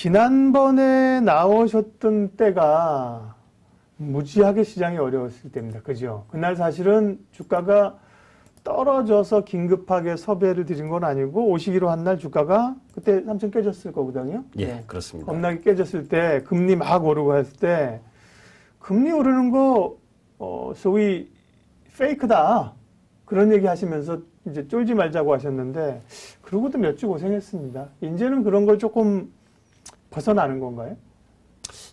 지난번에 나오셨던 때가 무지하게 시장이 어려웠을 때입니다. 그죠? 그날 사실은 주가가 떨어져서 긴급하게 섭외를 드린 건 아니고 오시기로 한 날 주가가 그때 3천 깨졌을 거거든요. 예, 네. 그렇습니다. 겁나게 깨졌을 때 금리 막 오르고 했을 때 금리 오르는 거 소위 페이크다. 그런 얘기 하시면서 이제 쫄지 말자고 하셨는데 그러고도 몇 주 고생했습니다. 이제는 그런 걸 조금 벗어나는 건가요?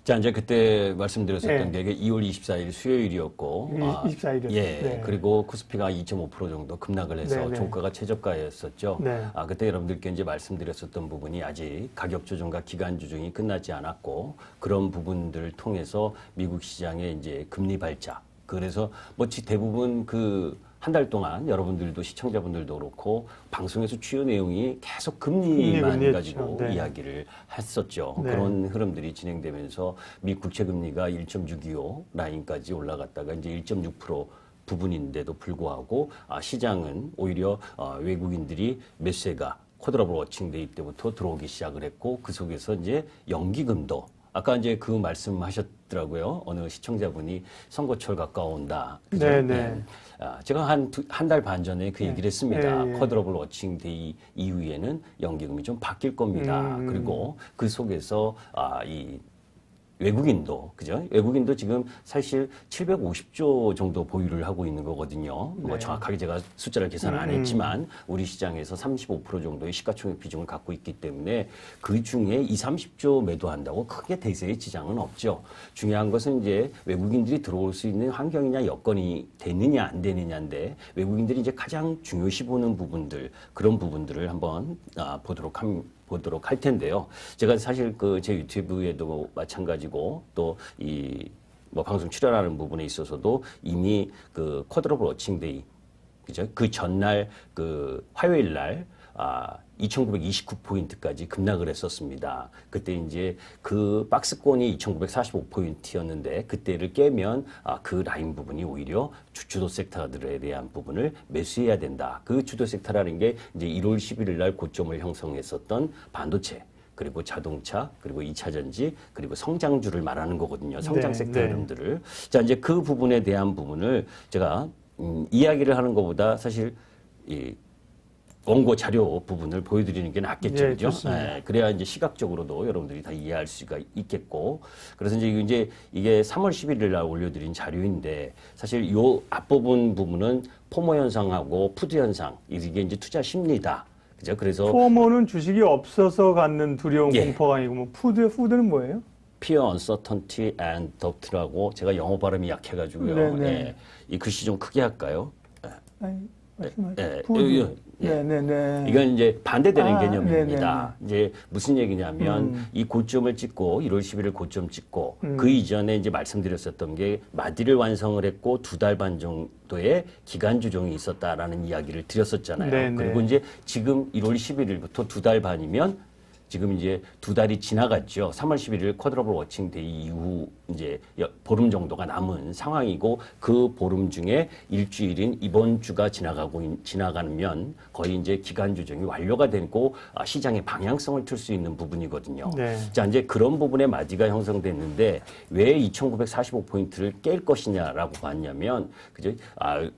자, 이제 그때 말씀드렸었던 네. 게 2월 24일 수요일이었고, 24일이었죠. 예, 네. 그리고 코스피가 2.5% 정도 급락을 해서 네, 네. 종가가 최저가였었죠. 네. 그때 여러분들께 이제 말씀드렸었던 부분이 아직 가격 조정과 기간 조정이 끝나지 않았고, 그런 부분들을 통해서 미국 시장의 이제 금리 발작. 그래서 대부분 한 달 동안 여러분들도 시청자분들도 그렇고 방송에서 주요 내용이 계속 금리만 가지고 네. 이야기를 했었죠. 네. 그런 흐름들이 진행되면서 미 국채 금리가 1.625 라인까지 올라갔다가 이제 1.6% 부분인데도 불구하고 시장은 오히려 외국인들이 매수세가 쿼드러블 워칭데이 때부터 들어오기 시작을 했고 그 속에서 이제 연기금도 아까 이제 그 말씀하셨더라고요. 어느 시청자분이 선거철 가까워온다. 그죠? 네네. 제가 한 달 반 전에 그 얘기를 했습니다. 네. 쿼드러블 워칭 데이 이후에는 연기금이 좀 바뀔 겁니다. 그리고 그 속에서 이 외국인도, 그죠? 외국인도 지금 사실 750조 정도 보유를 하고 있는 거거든요. 네. 뭐 정확하게 제가 숫자를 계산 안 했지만 우리 시장에서 35% 정도의 시가총액 비중을 갖고 있기 때문에 그 중에 30조 매도한다고 크게 대세의 지장은 없죠. 중요한 것은 이제 외국인들이 들어올 수 있는 환경이냐 여건이 되느냐 안 되느냐인데 외국인들이 이제 가장 중요시 보는 부분들, 그런 부분들을 한번 보도록 할 텐데요. 제가 사실 제 유튜브에도 마찬가지고 또 방송 출연하는 부분에 있어서도 이미 쿼드러블 워칭데이, 그죠? 그 전날 화요일 날 2,929포인트까지 급락을 했었습니다. 그때 이제 그 박스권이 2,945포인트였는데 그때를 깨면 그 라인 부분이 오히려 주도 섹터들에 대한 부분을 매수해야 된다. 그 주도 섹터라는 게 이제 1월 11일 날 고점을 형성했었던 반도체, 그리고 자동차, 그리고 2차 전지, 그리고 성장주를 말하는 거거든요. 성장 섹터 흐름들을. 자, 이제 그 부분에 대한 부분을 제가 이야기를 하는 것보다 사실 원고 자료 부분을 보여드리는 게 낫겠죠, 그죠? 네, 그래야 이제 시각적으로도 여러분들이 다 이해할 수가 있겠고. 그래서 이제 이게 3월 11일 날 올려드린 자료인데 사실 요 앞부분은 포모 현상하고 푸드 현상, 이게 이제 투자 심리다. 그죠? 그래서 포모는 주식이 없어서 갖는 두려움, 공포가 아니고 뭐 푸드는 뭐예요? Fear, Uncertainty and Doubt라고 제가 영어 발음이 약해가지고요. 예, 이 글씨 좀 크게 할까요? 말씀하세요. 네네네. 이건 이제 반대되는 개념입니다. 이제 무슨 얘기냐면 이 고점을 찍고 1월 11일 고점 찍고 그 이전에 이제 말씀드렸었던 게 마디를 완성을 했고 2달 반 정도의 기간 조정이 있었다라는 이야기를 드렸었잖아요. 네네. 그리고 이제 지금 1월 11일부터 2달 반이면 지금 이제 2달이 지나갔죠. 3월 11일 쿼드러블 워칭 데이 이후 이제 보름 정도가 남은 상황이고 그 보름 중에 일주일인 이번 주가 지나가면 거의 이제 기간 조정이 완료가 되고 시장의 방향성을 틀 수 있는 부분이거든요. 네. 자, 이제 그런 부분에 마디가 형성됐는데 왜 2,945포인트를 깰 것이냐라고 봤냐면 그죠?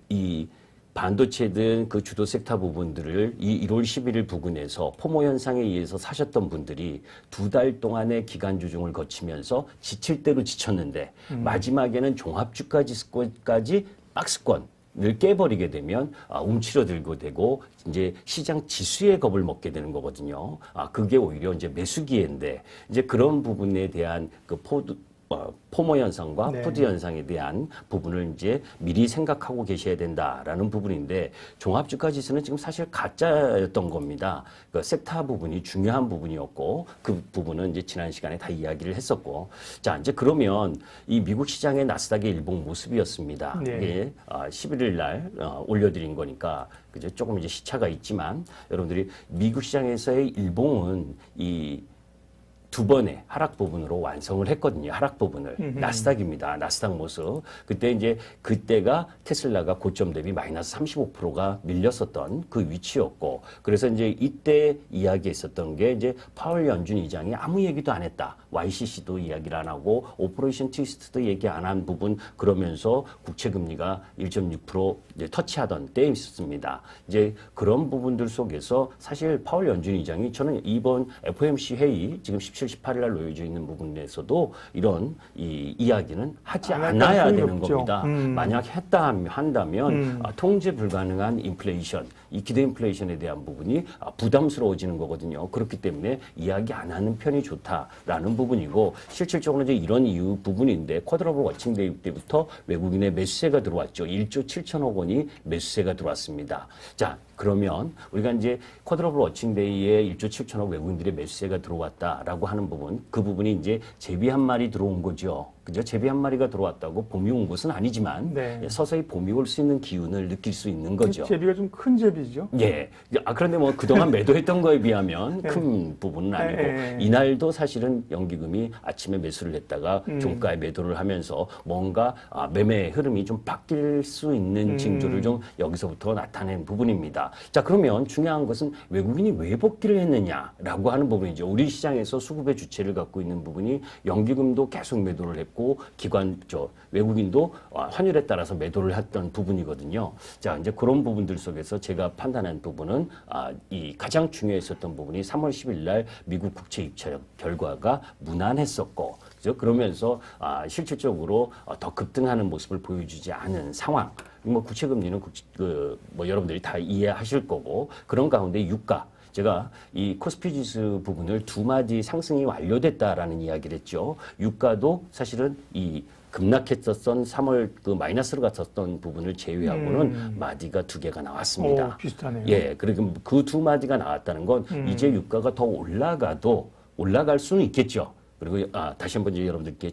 이 반도체든 그 주도 섹터 부분들을 이 1월 11일 부근에서 포모 현상에 의해서 사셨던 분들이 2달 동안의 기간 조정을 거치면서 지칠 대로 지쳤는데 마지막에는 종합주가지수까지 박스권을 깨버리게 되면 움츠러들게 되고 이제 시장 지수의 겁을 먹게 되는 거거든요. 그게 오히려 이제 매수 기회인데 이제 그런 부분에 대한 포모 현상과 푸드 현상에 대한 부분을 이제 미리 생각하고 계셔야 된다라는 부분인데 종합주가 지수는 지금 사실 가짜였던 겁니다. 그 섹터 부분이 중요한 부분이었고 그 부분은 이제 지난 시간에 다 이야기를 했었고 자 이제 그러면 이 미국 시장의 나스닥의 일봉 모습이었습니다. 이게 11일 날 올려드린 거니까 그죠? 조금 이제 시차가 있지만 여러분들이 미국 시장에서의 일봉은 두 번의 하락 부분으로 완성을 했거든요. 하락 부분을. 나스닥입니다. 나스닥 모습. 그때 이제 그때가 테슬라가 고점 대비 마이너스 35%가 밀렸었던 그 위치였고, 그래서 이제 이때 이야기했었던 게 이제 파월 연준 의장이 아무 얘기도 안 했다. YCC도 이야기를 안 하고 오퍼레이션 트위스트도 얘기 안 한 부분, 그러면서 국채 금리가 1.6% 이제 터치하던 때에 있었습니다. 이제 그런 부분들 속에서 사실 파월 연준 의장이 저는 이번 FOMC 회의 지금 17, 18일 날 놓여져 있는 부분에서도 이런 이야기는 하지 않아야 되는 겁니다. 만약 한다면 통제 불가능한 인플레이션, 이 기대 인플레이션에 대한 부분이 부담스러워지는 거거든요. 그렇기 때문에 이야기 안 하는 편이 좋다라는 부분이고, 실질적으로 이제 이런 이유 부분인데 쿼드러블 워칭데이 때부터 외국인의 매수세가 들어왔죠. 1조 7천억 원이 매수세가 들어왔습니다. 자, 그러면 우리가 이제 쿼드러블 워칭데이에 1조 7천억 외국인들의 매수세가 들어왔다라고 하는 부분, 그 부분이 이제 제비 한 마리 들어온 거죠. 그죠? 제비 한 마리가 들어왔다고 봄이 온 것은 아니지만 네. 서서히 봄이 올 수 있는 기운을 느낄 수 있는 거죠. 제비가 좀 큰 제비죠. 예. 그런데 뭐 그동안 매도했던 거에 비하면 큰 부분은 아니고, 이날도 사실은 연기금이 아침에 매수를 했다가 종가에 매도를 하면서 뭔가 매매 흐름이 좀 바뀔 수 있는 징조를 좀 여기서부터 나타낸 부분입니다. 자, 그러면 중요한 것은 외국인이 왜 복귀를 했느냐라고 하는 부분이죠. 우리 시장에서 수급의 주체를 갖고 있는 부분이 연기금도 계속 매도를 했고, 외국인도 환율에 따라서 매도를 했던 부분이거든요. 자, 이제 그런 부분들 속에서 제가 판단한 부분은 이 가장 중요했었던 부분이 3월 10일 날 미국 국채 입찰 결과가 무난했었고, 그죠? 그러면서 실질적으로 더 급등하는 모습을 보여주지 않은 상황. 뭐 국채 금리는 뭐 여러분들이 다 이해하실 거고, 그런 가운데 유가. 제가 이 코스피 지수 부분을 두 마디 상승이 완료됐다라는 이야기를 했죠. 유가도 사실은 이 급락했었던 3월 그 마이너스로 갔었던 부분을 제외하고는 마디가 두 개가 나왔습니다. 오, 비슷하네요. 예, 그리고 그 두 마디가 나왔다는 건 이제 유가가 더 올라갈 수는 있겠죠. 그리고 다시 한번 이제 여러분들께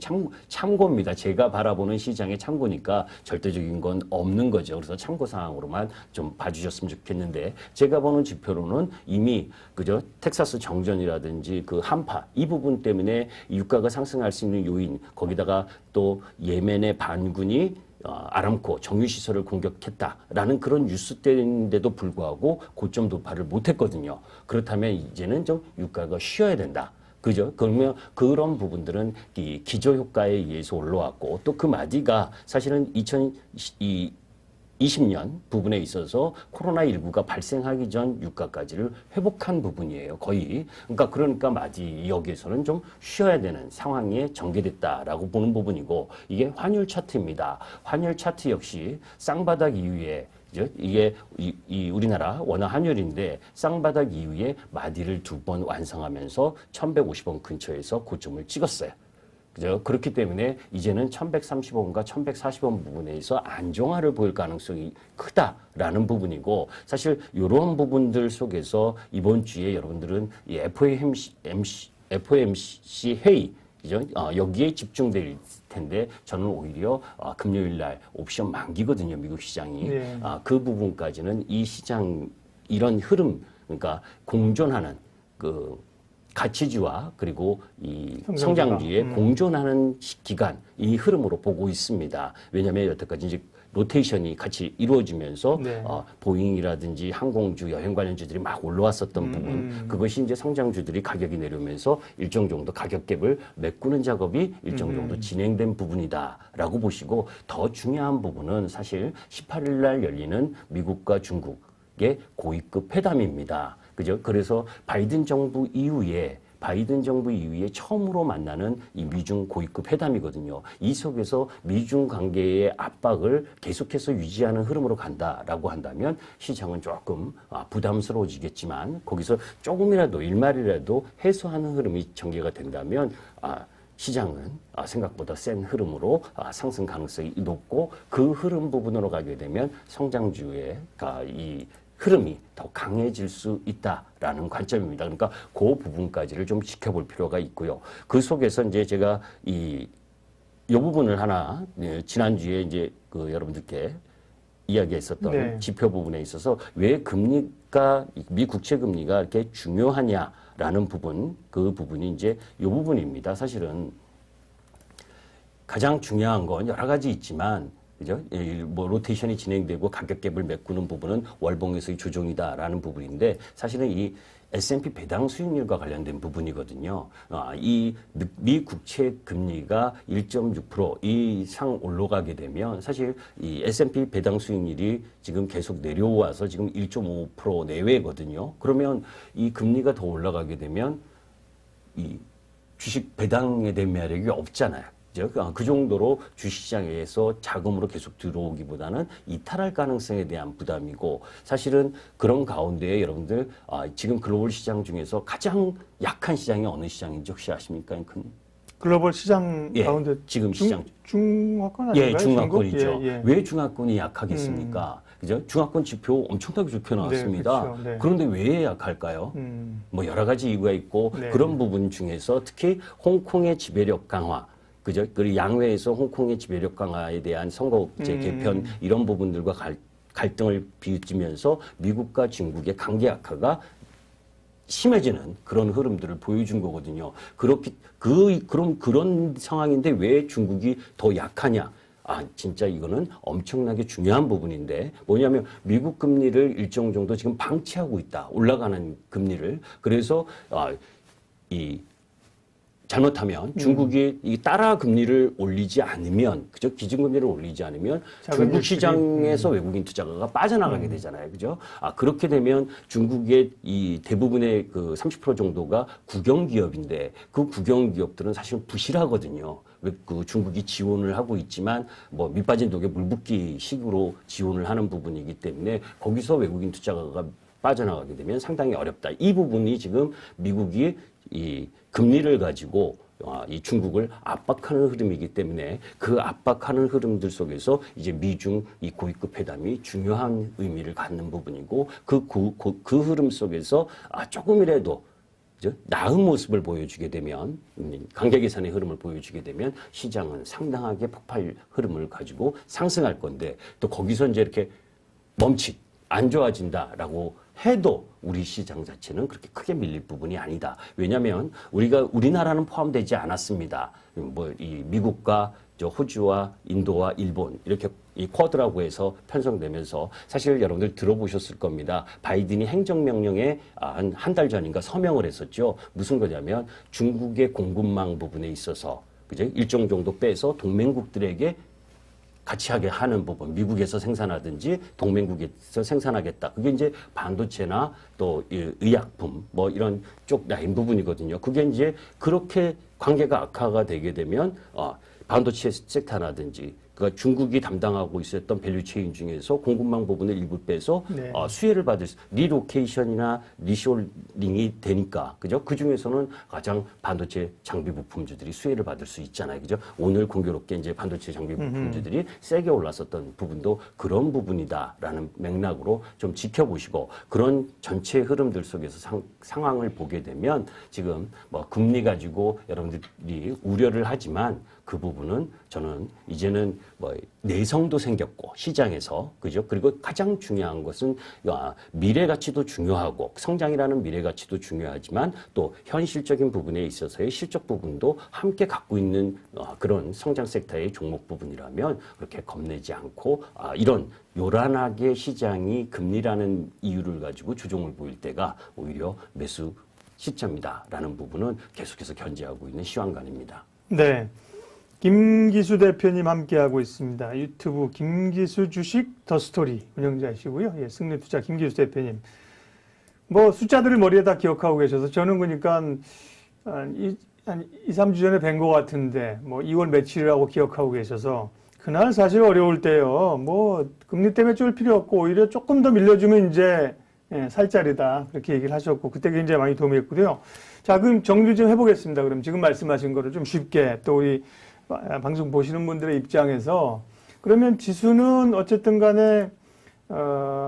참고입니다. 제가 바라보는 시장의 참고니까 절대적인 건 없는 거죠. 그래서 참고 사항으로만 좀 봐주셨으면 좋겠는데, 제가 보는 지표로는 이미 그죠, 텍사스 정전이라든지 그 한파 이 부분 때문에 유가가 상승할 수 있는 요인, 거기다가 또 예멘의 반군이 아람코 정유시설을 공격했다라는 그런 뉴스 때인데도 불구하고 고점 돌파를 못했거든요. 그렇다면 이제는 좀 유가가 쉬어야 된다. 그죠? 그러면 그런 부분들은 이 기저효과에 의해서 올라왔고, 또 그 마디가 사실은 2020년 부분에 있어서 코로나19가 발생하기 전 유가까지를 회복한 부분이에요. 거의. 그러니까 마디 여기에서는 좀 쉬어야 되는 상황에 전개됐다라고 보는 부분이고, 이게 환율 차트입니다. 환율 차트 역시 쌍바닥 이후에 이게 이 우리나라 원화 환율인데, 쌍바닥 이후에 마디를 두 번 완성하면서 1150원 근처에서 고점을 찍었어요. 그죠? 그렇기 때문에 이제는 1130원과 1140원 부분에서 안정화를 보일 가능성이 크다라는 부분이고, 사실 이런 부분들 속에서 이번 주에 여러분들은 이 FOMC 회의, 그죠? 여기에 집중될 텐데, 저는 오히려 금요일 날 옵션 만기거든요, 미국 시장이. 네. 그 부분까지는 이 시장 이런 흐름, 그러니까 공존하는 그 가치주와 그리고 이 성장주의 공존하는 기간, 이 흐름으로 보고 있습니다. 왜냐하면 여태까지 이제 로테이션이 같이 이루어지면서 네. 보잉이라든지 항공주, 여행 관련주들이 막 올라왔었던 부분, 그것이 이제 성장주들이 가격이 내려오면서 일정 정도 가격 갭을 메꾸는 작업이 일정 정도 진행된 부분이다라고 보시고, 더 중요한 부분은 사실 18일 날 열리는 미국과 중국의 고위급 회담입니다. 그죠? 그래서 바이든 정부 이후에 처음으로 만나는 이 미중 고위급 회담이거든요. 이 속에서 미중 관계의 압박을 계속해서 유지하는 흐름으로 간다라고 한다면 시장은 조금 부담스러워지겠지만, 거기서 조금이라도 일말이라도 해소하는 흐름이 전개가 된다면 시장은 생각보다 센 흐름으로 상승 가능성이 높고, 그 흐름 부분으로 가게 되면 성장주의 이 흐름이 더 강해질 수 있다라는 관점입니다. 그러니까 그 부분까지를 좀 지켜볼 필요가 있고요. 그 속에서 이제 제가 이 부분을 하나, 지난주에 이제 여러분들께 이야기했었던 네. 지표 부분에 있어서 왜 미 국채 금리가 이렇게 중요하냐 있다라는 부분, 그 부분이 이제 이 부분입니다. 사실은 가장 중요한 건 여러 가지 있지만, 그죠? 뭐 로테이션이 진행되고 가격 갭을 메꾸는 부분은 월봉에서의 조정이다라는 부분인데, 사실은 이 S&P 배당 수익률과 관련된 부분이거든요. 이 미 국채 금리가 1.6% 이상 올라가게 되면 사실 이 S&P 배당 수익률이 지금 계속 내려와서 지금 1.5% 내외거든요. 그러면 이 금리가 더 올라가게 되면 이 주식 배당에 대한 매력이 없잖아요. 그 정도로 주식시장에서 자금으로 계속 들어오기보다는 이탈할 가능성에 대한 부담이고, 사실은 그런 가운데에 여러분들 지금 글로벌 시장 중에서 가장 약한 시장이 어느 시장인지 혹시 아십니까? 글로벌 시장 예, 가운데 지금 시장 중화권 아닌가요? 예, 중화권이죠. 중국? 예. 왜 중화권이 약하겠습니까? 그죠? 중화권 지표 엄청나게 좋게 나왔습니다. 네, 그렇죠. 네. 그런데 왜 약할까요? 뭐 여러 가지 이유가 있고, 네. 그런 부분 중에서 특히 홍콩의 지배력 강화, 그죠? 그리고 양회에서 홍콩의 지배력 강화에 대한 선거제 개편 이런 부분들과 갈등을 빚으면서 미국과 중국의 관계 악화가 심해지는 그런 흐름들을 보여준 거거든요. 그럼 그런 상황인데 왜 중국이 더 약하냐? 진짜 이거는 엄청나게 중요한 부분인데, 뭐냐면 미국 금리를 일정 정도 지금 방치하고 있다. 올라가는 금리를. 그래서 잘못하면 중국이 이 따라 금리를 올리지 않으면, 그죠? 기준금리를 올리지 않으면 중국 시장에서 외국인 투자가가 빠져나가게 되잖아요. 그죠? 그렇게 되면 중국의 이 대부분의 그 30% 정도가 국영기업인데, 그 국영기업들은 사실 부실하거든요. 그 중국이 지원을 하고 있지만 뭐 밑빠진 독에 물 붓기 식으로 지원을 하는 부분이기 때문에 거기서 외국인 투자가가 빠져나가게 되면 상당히 어렵다. 이 부분이 지금 미국이 이 금리를 가지고 이 중국을 압박하는 흐름이기 때문에, 그 압박하는 흐름들 속에서 이제 미중 이 고위급 회담이 중요한 의미를 갖는 부분이고, 그 흐름 속에서 조금이라도 나은 모습을 보여주게 되면, 관계 개선의 흐름을 보여주게 되면 시장은 상당하게 폭발 흐름을 가지고 상승할 건데, 또 거기서 이제 이렇게 안 좋아진다라고 해도 우리 시장 자체는 그렇게 크게 밀릴 부분이 아니다. 왜냐하면 우리나라는 포함되지 않았습니다. 이 미국과 호주와 인도와 일본 이렇게 이 쿼드라고 해서 편성되면서, 사실 여러분들 들어보셨을 겁니다. 바이든이 행정명령에 한 달 전인가 서명을 했었죠. 무슨 거냐면 중국의 공급망 부분에 있어서, 그죠? 일정 정도 빼서 동맹국들에게 같이 하게 하는 부분, 미국에서 생산하든지 동맹국에서 생산하겠다. 그게 이제 반도체나 또 의약품 뭐 이런 쪽 라인 부분이거든요. 그게 이제 그렇게 관계가 악화가 되게 되면 반도체 섹터라든지, 그러니까 중국이 담당하고 있었던 밸류체인 중에서 공급망 부분을 일부 빼서 네. 수혜를 받을 리로케이션이나 리쇼링이 되니까, 그죠? 그 중에서는 가장 반도체 장비 부품주들이 수혜를 받을 수 있잖아요, 그죠? 오늘 공교롭게 이제 반도체 장비 부품주들이 세게 올랐었던 부분도 그런 부분이다라는 맥락으로 좀 지켜보시고, 그런 전체 흐름들 속에서 상황을 보게 되면 지금 뭐 금리 가지고 여러분들이 우려를 하지만, 그 부분은 저는 이제는 뭐 내성도 생겼고 시장에서, 그죠? 그리고 가장 중요한 것은 미래 가치도 중요하고 성장이라는 미래 가치도 중요하지만 또 현실적인 부분에 있어서의 실적 부분도 함께 갖고 있는 그런 성장 섹터의 종목 부분이라면 그렇게 겁내지 않고 이런 요란하게 시장이 금리라는 이유를 가지고 조정을 보일 때가 오히려 매수 시점이다라는 부분은 계속해서 견지하고 있는 시황관입니다. 네. 김기수 대표님 함께하고 있습니다. 유튜브 김기수 주식 더 스토리 운영자이시고요. 예, 승리투자 김기수 대표님. 뭐 숫자들을 머리에다 기억하고 계셔서 저는 그러니까 한 2, 3주 전에 뵌 것 같은데 뭐 2월 며칠이라고 기억하고 계셔서, 그날 사실 어려울 때요. 뭐 금리 때문에 쫄 필요 없고 오히려 조금 더 밀려주면 이제 살 자리다, 그렇게 얘기를 하셨고 그때 굉장히 많이 도움이 됐고요. 자, 그럼 정리 좀 해보겠습니다. 그럼 지금 말씀하신 거를 좀 쉽게 또 우리 방송 보시는 분들의 입장에서, 그러면 지수는 어쨌든 간에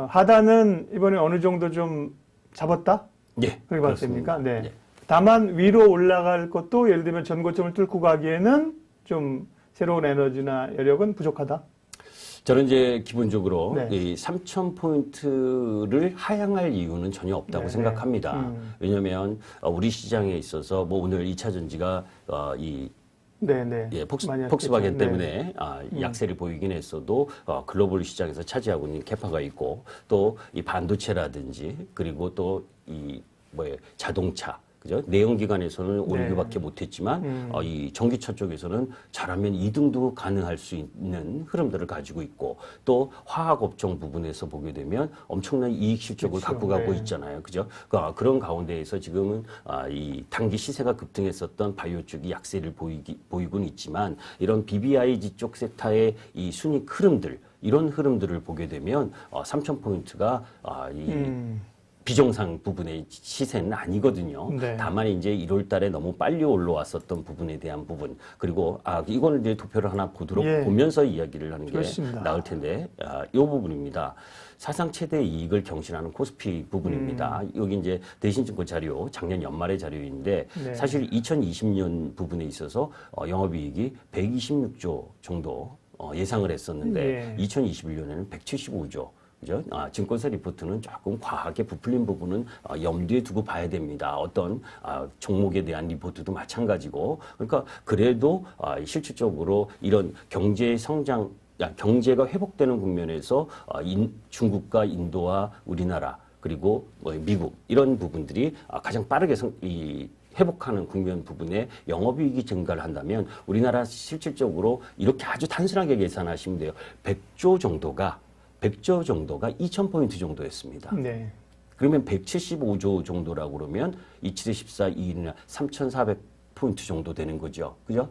하단은 이번에 어느 정도 좀 잡았다? 네, 그렇게 봐도 됩니까? 네. 네. 다만 위로 올라갈 것도 예를 들면 전고점을 뚫고 가기에는 좀 새로운 에너지나 여력은 부족하다? 저는 이제 기본적으로 네. 이 3,000포인트를 하향할 이유는 전혀 없다고 네, 생각합니다. 왜냐하면 우리 시장에 있어서 뭐 오늘 2차 전지가 이 네네. 예, 많이 폭스바겐 했겠죠. 때문에 약세를 보이긴 했어도 글로벌 시장에서 차지하고 있는 캐파가 있고 또 이 반도체라든지 그리고 또 이 자동차 그죠? 내연기관에서는 오르기밖에 못했지만 이 전기차 쪽에서는 잘하면 2등도 가능할 수 있는 흐름들을 가지고 있고 또 화학 업종 부분에서 보게 되면 엄청난 이익 실적을 그렇죠. 갖고 가고 네. 있잖아요, 그죠? 그런 가운데에서 지금은 이 단기 시세가 급등했었던 바이오 쪽이 약세를 보이곤 있지만 이런 BBIG 쪽 섹터의 이 순익 흐름들 이런 흐름들을 보게 되면 3,000포인트가 비정상 부분의 시세는 아니거든요. 네. 다만 이제 1월 달에 너무 빨리 올라왔었던 부분에 대한 부분 그리고 이거는 이제 도표를 하나 보면서 이야기를 하는 게 좋습니다. 나을 텐데 이 부분입니다. 사상 최대 이익을 경신하는 코스피 부분입니다. 여기 이제 대신증권 자료 작년 연말의 자료인데 네. 사실 2020년 부분에 있어서 영업이익이 126조 정도 예상을 했었는데 2021년에는 175조. 그죠? 증권사 리포트는 조금 과하게 부풀린 부분은 염두에 두고 봐야 됩니다. 어떤 종목에 대한 리포트도 마찬가지고. 그러니까 그래도 실질적으로 이런 경제 성장, 경제가 회복되는 국면에서 중국과 인도와 우리나라 그리고 미국 이런 부분들이 가장 빠르게 회복하는 국면 부분에 영업이익이 증가를 한다면 우리나라 실질적으로 이렇게 아주 단순하게 계산하시면 돼요. 100조 정도가 2,000포인트 정도였습니다. 네. 그러면 175조 정도라고 그러면 2, 7, 14, 2는 3,400포인트 정도 되는 거죠. 그죠?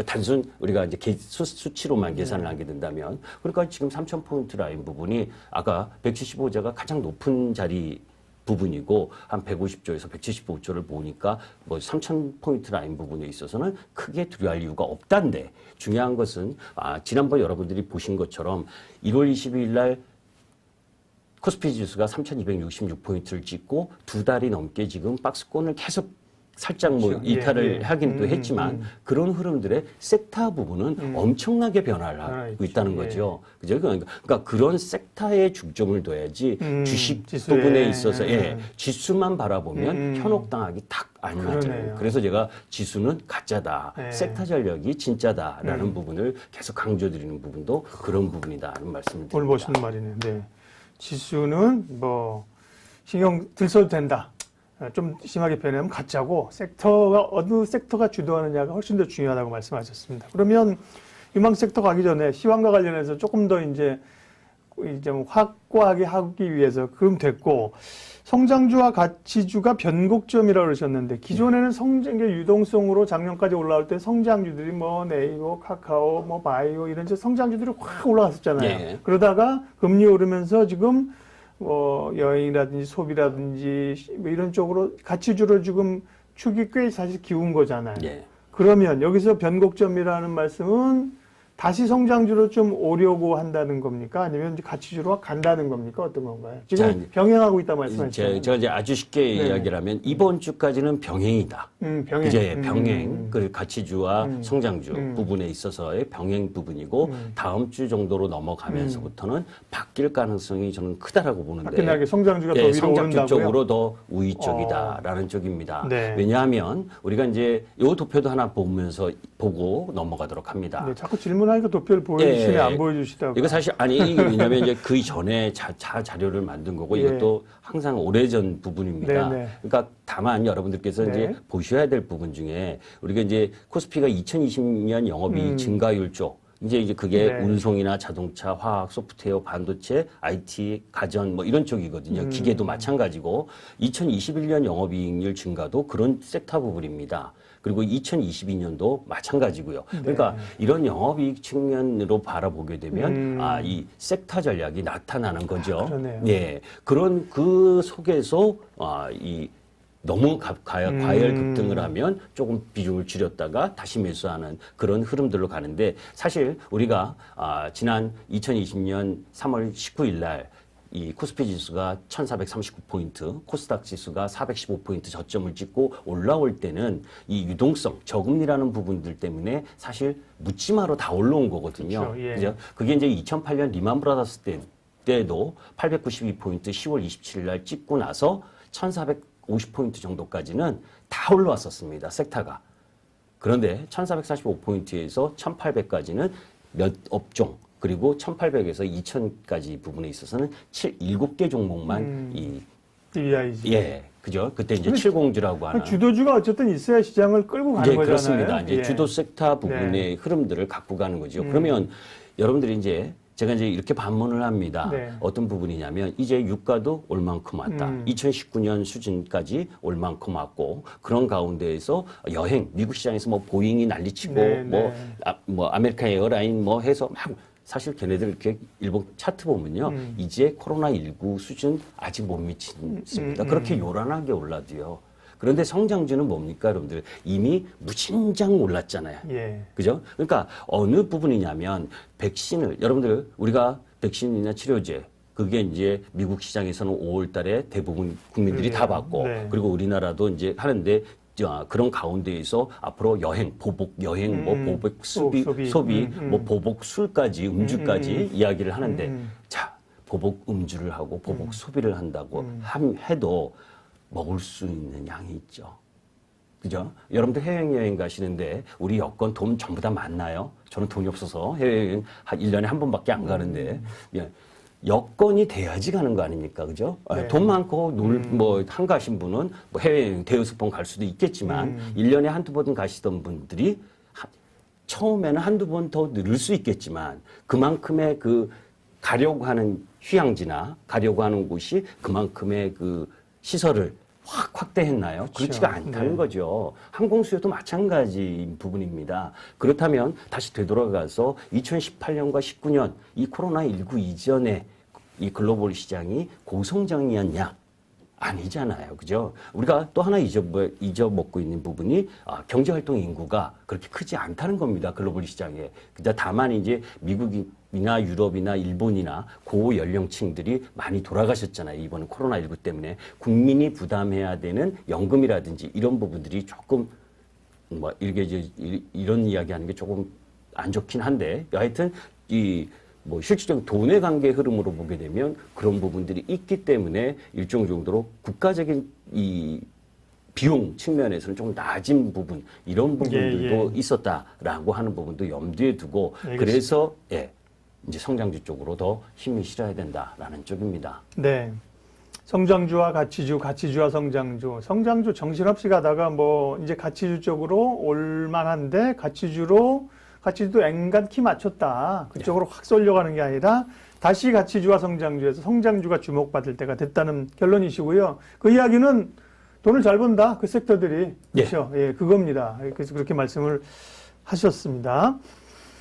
단순 우리가 이제 수치로만 계산을 하게 된다면. 그러니까 지금 3,000포인트 라인 부분이 아까 175조가 가장 높은 자리 부분이고 한 150조에서 175조를 보니까 뭐 3,000포인트 라인 부분에 있어서는 크게 두려워할 이유가 없단데 중요한 것은 지난번 여러분들이 보신 것처럼 1월 22일 날 코스피 지수가 3,266포인트를 찍고 두 달이 넘게 지금 박스권을 계속 살짝 뭐 그렇죠. 이탈을 하긴 또 했지만 그런 흐름들의 섹터 부분은 엄청나게 변화를 하고 있다는 거죠. 그죠? 그러니까 그런 섹터에 중점을 둬야지 주식 지수에. 부분에 있어서 지수만 바라보면 현혹당하기 딱 안 맞아요. 그러네요. 그래서 제가 지수는 가짜다. 섹터 전략이 진짜다라는 부분을 계속 강조드리는 부분도 그런 부분이다라는 말씀을 드립니다. 오늘 보시는 말이네요. 네. 지수는 뭐 신경 들 써도 된다. 좀 심하게 표현하면 가짜고 섹터가 어느 섹터가 주도하느냐가 훨씬 더 중요하다고 말씀하셨습니다. 그러면 유망 섹터 가기 전에 시황과 관련해서 조금 더 이제 확고하게 하기 위해서 그럼 됐고 성장주와 가치주가 변곡점이라고 그러셨는데 기존에는 성장의 유동성으로 작년까지 올라올 때 성장주들이 뭐 네이버, 카카오, 뭐 바이오 이런 성장주들이 확 올라갔었잖아요. 예. 그러다가 금리 오르면서 지금 여행이라든지 소비라든지 뭐 이런 쪽으로 가치주를 지금 축이 꽤 사실 기운 거잖아요. 예. 그러면 여기서 변곡점이라는 말씀은 다시 성장주로 좀 오려고 한다는 겁니까? 아니면 이제 가치주로 간다는 겁니까? 어떤 건가요? 지금 자, 병행하고 있다 말씀하셨잖아요. 제가 이제 아주 쉽게 이야기를 하면 이번 주까지는 병행이다. 병행. 이제 병행, 그 가치주와 성장주 부분에 있어서의 병행 부분이고 다음 주 정도로 넘어가면서부터는 바뀔 가능성이 저는 크다라고 보는데. 바뀌는 성장주가 더 위로 성장주 오른다고요? 쪽으로 더 우위 쪽이다라는 쪽입니다. 네. 왜냐하면 우리가 이제 요 도표도 하나 보고 넘어가도록 합니다. 네, 자꾸 질문하니까 도표를 보여주시네, 안 보여주시다고. 이거 사실 이게 왜냐면 이제 그 전에 자료를 만든 거고 이것도 항상 오래전 부분입니다. 네, 네. 그러니까 다만 여러분들께서 이제 보셔야 될 부분 중에 우리가 이제 코스피가 2020년 영업이익 증가율 쪽 이제 그게 운송이나 자동차, 화학, 소프트웨어, 반도체, IT, 가전 뭐 이런 쪽이거든요. 기계도 마찬가지고 2021년 영업이익률 증가도 그런 섹터 부분입니다. 그리고 2022년도 마찬가지고요. 그러니까 이런 영업이익 측면으로 바라보게 되면 이 섹터 전략이 나타나는 거죠. 그러네요. 예, 그런 그 속에서 이 너무 과열 급등을 하면 조금 비중을 줄였다가 다시 매수하는 그런 흐름들로 가는데 사실 우리가 지난 2020년 3월 19일 날 이 코스피 지수가 1439포인트, 코스닥 지수가 415포인트 저점을 찍고 올라올 때는 이 유동성, 저금리라는 부분들 때문에 사실 묻지마로 다 올라온 거거든요. 그렇죠. 예. 그죠? 그게 이제 2008년 리만 브라더스 때도 892포인트 10월 27일 날 찍고 나서 1450포인트 정도까지는 다 올라왔었습니다. 섹터가. 그런데 1445포인트에서 1800까지는 몇 업종, 그리고 1800에서 2000까지 부분에 있어서는 7개 종목만 DBIG. 예, 그죠? 그때 이제 칠공주라고 하는. 주도주가 어쨌든 있어야 시장을 끌고 가는 예, 거잖아요. 그렇습니다. 이제 예. 주도 섹터 부분의 네. 흐름들을 갖고 가는 거죠. 그러면 여러분들이 이제 제가 이제 이렇게 반문을 합니다. 네. 어떤 부분이냐면 이제 유가도 올 만큼 왔다. 2019년 수준까지 올 만큼 왔고 그런 가운데에서 여행 미국 시장에서 뭐 보잉이 난리치고 네, 뭐 아메리칸 에어라인 뭐 해서 막 사실 걔네들 이렇게 일본 차트 보면요. 이제 코로나19 수준 아직 못 미쳤습니다. 그렇게 요란하게 올라도요. 그런데 성장주는 뭡니까, 여러분들? 이미 무진장 올랐잖아요. 예. 그죠? 그러니까 어느 부분이냐면 백신을 여러분들 우리가 백신이나 치료제 그게 이제 미국 시장에서는 5월 달에 대부분 국민들이 다 받고 네. 그리고 우리나라도 이제 하는데 그런 가운데에서 앞으로 여행, 보복 여행, 뭐 보복 소비, 뭐 보복 술까지 음주까지 이야기를 하는데 자, 보복 음주를 하고 보복 소비를 한다고 해도 먹을 수 있는 양이 있죠. 그죠? 여러분들 해외여행 가시는데 우리 여권 돈 전부 다 많나요? 저는 돈이 없어서 해외여행 한 1년에 한 번밖에 안 가는데 예. 여건이 돼야지 가는 거 아닙니까? 그죠? 네. 돈 많고 뭐 한가하신 분은 뭐 해외여행 대여섯 번 갈 수도 있겠지만 1년에 한두 번 가시던 분들이 처음에는 한두 번 더 늘을 수 있겠지만 그만큼의 그 가려고 하는 휴양지나 가려고 하는 곳이 그만큼의 그 시설을 확 확대했나요? 그렇죠. 그렇지가 않다는 네. 거죠. 항공수요도 마찬가지인 부분입니다. 그렇다면 다시 되돌아가서 2018년과 19년 이 코로나19 이전에 이 글로벌 시장이 고성장이었냐? 아니잖아요. 그죠? 우리가 또 하나 잊어먹고 있는 부분이 경제활동 인구가 그렇게 크지 않다는 겁니다. 글로벌 시장에. 다만 이제 미국이나 유럽이나 일본이나 고연령층들이 많이 돌아가셨잖아요. 이번에 코로나19 때문에. 국민이 부담해야 되는 연금이라든지 이런 부분들이 조금 뭐 이런 이야기하는 게 조금 안 좋긴 한데 하여튼 뭐 실질적인 돈의 관계 흐름으로 보게 되면 그런 부분들이 있기 때문에 일정 정도로 국가적인 이 비용 측면에서는 좀 낮은 부분 이런 부분들도 있었다라고 하는 부분도 염두에 두고 알겠습니다. 그래서 이제 성장주 쪽으로 더 힘이 실어야 된다라는 쪽입니다. 네. 성장주와 가치주, 가치주와 성장주. 성장주 정신없이 가다가 뭐 이제 가치주 쪽으로 올만한데 가치주도 앵간 키 맞췄다. 그쪽으로 확 쏠려가는 게 아니라 다시 가치주와 성장주에서 성장주가 주목받을 때가 됐다는 결론이시고요. 그 이야기는 돈을 잘 번다. 그 섹터들이. 그렇죠. 예, 그겁니다. 그래서 그렇게 말씀을 하셨습니다.